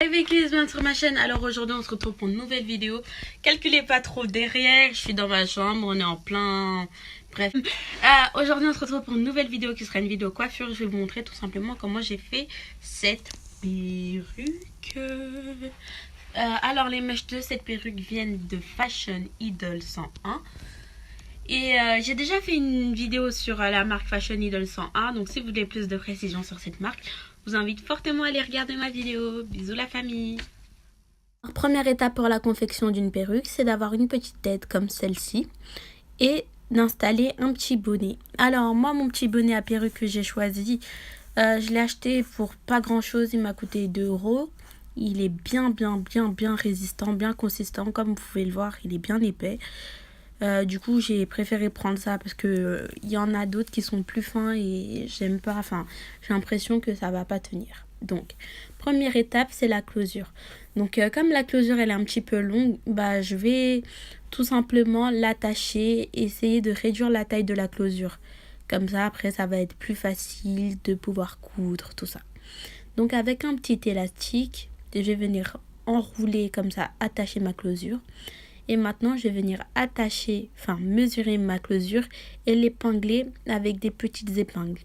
Avec les bienvenue sur ma chaîne. Alors aujourd'hui on se retrouve pour une nouvelle vidéo. Calculez pas trop derrière, je suis dans ma chambre, on est en plein... Bref. Aujourd'hui on se retrouve pour une nouvelle vidéo qui sera une vidéo coiffure. Je vais vous montrer tout simplement comment j'ai fait cette perruque. Alors les mèches de cette perruque viennent de Fashion Idol 101. Et j'ai déjà fait une vidéo sur la marque Fashion Idol 101. Donc si vous voulez plus de précisions sur cette marque, je vous invite fortement à aller regarder ma vidéo. Bisous la famille. Première étape pour la confection d'une perruque, c'est d'avoir une petite tête comme celle-ci et d'installer un petit bonnet. Alors moi, mon petit bonnet à perruque que j'ai choisi, je l'ai acheté pour pas grand chose, il m'a coûté 2 €. Il est bien résistant, bien consistant, comme vous pouvez le voir, il est bien épais. Du coup j'ai préféré prendre ça parce que il y en a d'autres qui sont plus fins et j'aime pas, enfin j'ai l'impression que ça va pas tenir. Donc première étape, c'est la closure. Donc comme la closure elle est un petit peu longue, je vais tout simplement l'attacher, essayer de réduire la taille de la closure. Comme ça après ça va être plus facile de pouvoir coudre tout ça. Donc avec un petit élastique, je vais venir enrouler comme ça, attacher ma closure. Et maintenant, je vais venir mesurer ma closure et l'épingler avec des petites épingles.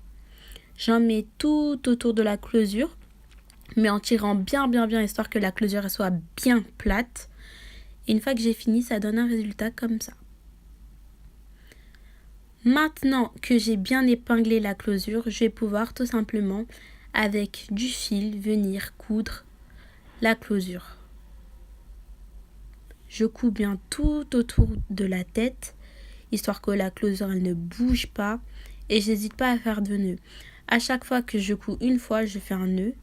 J'en mets tout autour de la closure, mais en tirant bien, histoire que la closure soit bien plate. Et une fois que j'ai fini, ça donne un résultat comme ça. Maintenant que j'ai bien épinglé la closure, je vais pouvoir tout simplement, avec du fil, venir coudre la closure. Je couds bien tout autour de la tête, histoire que la closure elle ne bouge pas. Et j'hésite pas à faire de nœuds. À chaque fois que je couds une fois, je fais un nœud.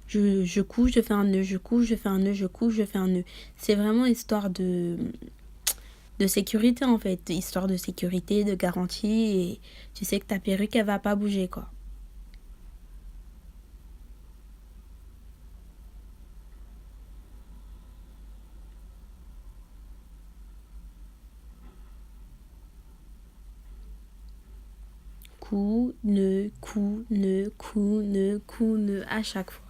Je couds, je fais un nœud, je couds, je fais un nœud, je couds, je fais un nœud. C'est vraiment histoire de sécurité en fait. Histoire de sécurité, de garantie. Et tu sais que ta perruque elle va pas bouger quoi. Coup, nœud, coup, nœud, coup, nœud, coup, nœud à chaque fois.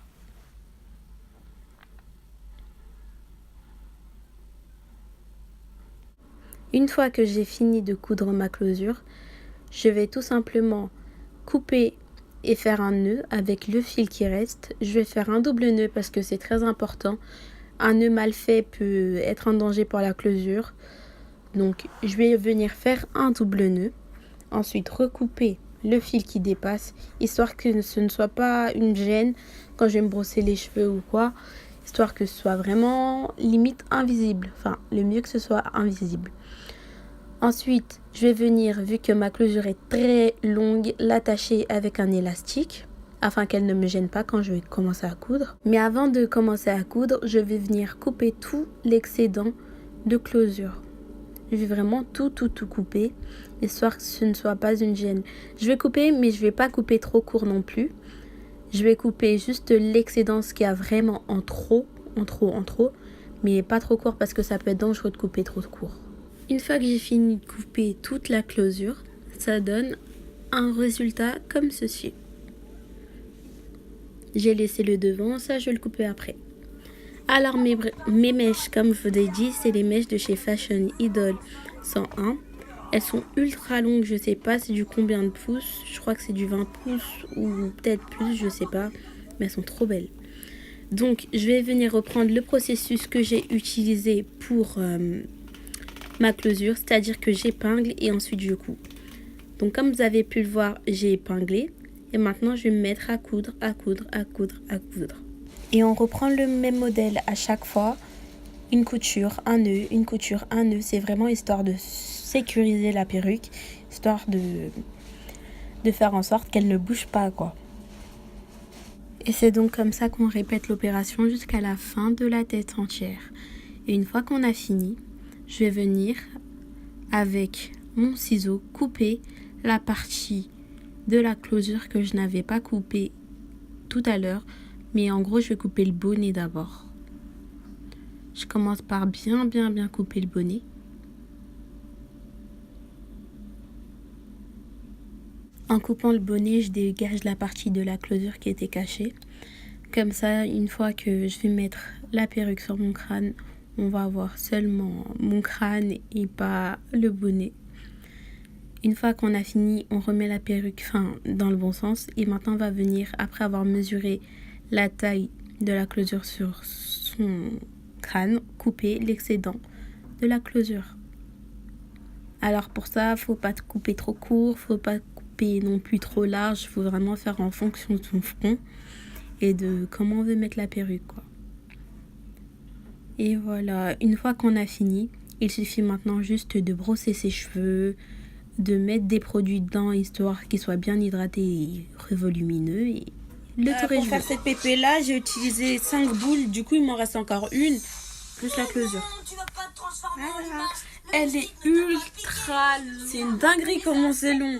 Une fois que j'ai fini de coudre ma closure, je vais tout simplement couper et faire un nœud avec le fil qui reste. Je vais faire un double nœud parce que c'est très important. Un nœud mal fait peut être un danger pour la closure. Donc je vais venir faire un double nœud. Ensuite recouper le fil qui dépasse, histoire que ce ne soit pas une gêne quand je vais me brosser les cheveux ou quoi. Histoire que ce soit vraiment limite invisible. Enfin, le mieux que ce soit invisible. Ensuite, je vais venir, vu que ma closure est très longue, l'attacher avec un élastique afin qu'elle ne me gêne pas quand je vais commencer à coudre. Mais avant de commencer à coudre, je vais venir couper tout l'excédent de closure. Je vais vraiment tout couper, histoire que ce ne soit pas une gêne. Je vais couper, mais je ne vais pas couper trop court non plus. Je vais couper juste l'excédent, ce qu'il y a vraiment en trop, mais pas trop court parce que ça peut être dangereux de couper trop court. Une fois que j'ai fini de couper toute la closure, ça donne un résultat comme ceci. J'ai laissé le devant, ça je vais le couper après. Alors mes mèches, comme je vous ai dit, c'est les mèches de chez Fashion Idol 101. Elles sont ultra longues, je sais pas c'est du combien de pouces. Je crois que c'est du 20 pouces ou peut-être plus, je sais pas. Mais elles sont trop belles. Donc je vais venir reprendre le processus que j'ai utilisé pour... ma closure, c'est-à-dire que j'épingle et ensuite je couds. Donc comme vous avez pu le voir, j'ai épinglé et maintenant je vais me mettre à coudre. Et on reprend le même modèle à chaque fois, une couture, un nœud, une couture, un nœud. C'est vraiment histoire de sécuriser la perruque, histoire de faire en sorte qu'elle ne bouge pas quoi. Et c'est donc comme ça qu'on répète l'opération jusqu'à la fin de la tête entière. Et une fois qu'on a fini, je vais venir avec mon ciseau couper la partie de la closure que je n'avais pas coupée tout à l'heure. Mais en gros, je vais couper le bonnet d'abord. Je commence par bien couper le bonnet. En coupant le bonnet, je dégage la partie de la closure qui était cachée. Comme ça, une fois que je vais mettre la perruque sur mon crâne, on va voir seulement mon crâne et pas le bonnet. Une fois qu'on a fini, on remet la perruque dans le bon sens. Et maintenant, on va venir, après avoir mesuré la taille de la closure sur son crâne, couper l'excédent de la closure. Alors pour ça, faut pas te couper trop court, faut pas couper non plus trop large. Faut vraiment faire en fonction de ton front et de comment on veut mettre la perruque, quoi. Et voilà, une fois qu'on a fini, il suffit maintenant juste de brosser ses cheveux, de mettre des produits dedans histoire qu'ils soient bien hydratés et revolumineux. Et le tour est joué. Pour faire cette pépé là, j'ai utilisé 5 boules, du coup il m'en reste encore une, plus la closure. Voilà. Elle est ultra longue. C'est une dinguerie comment c'est long.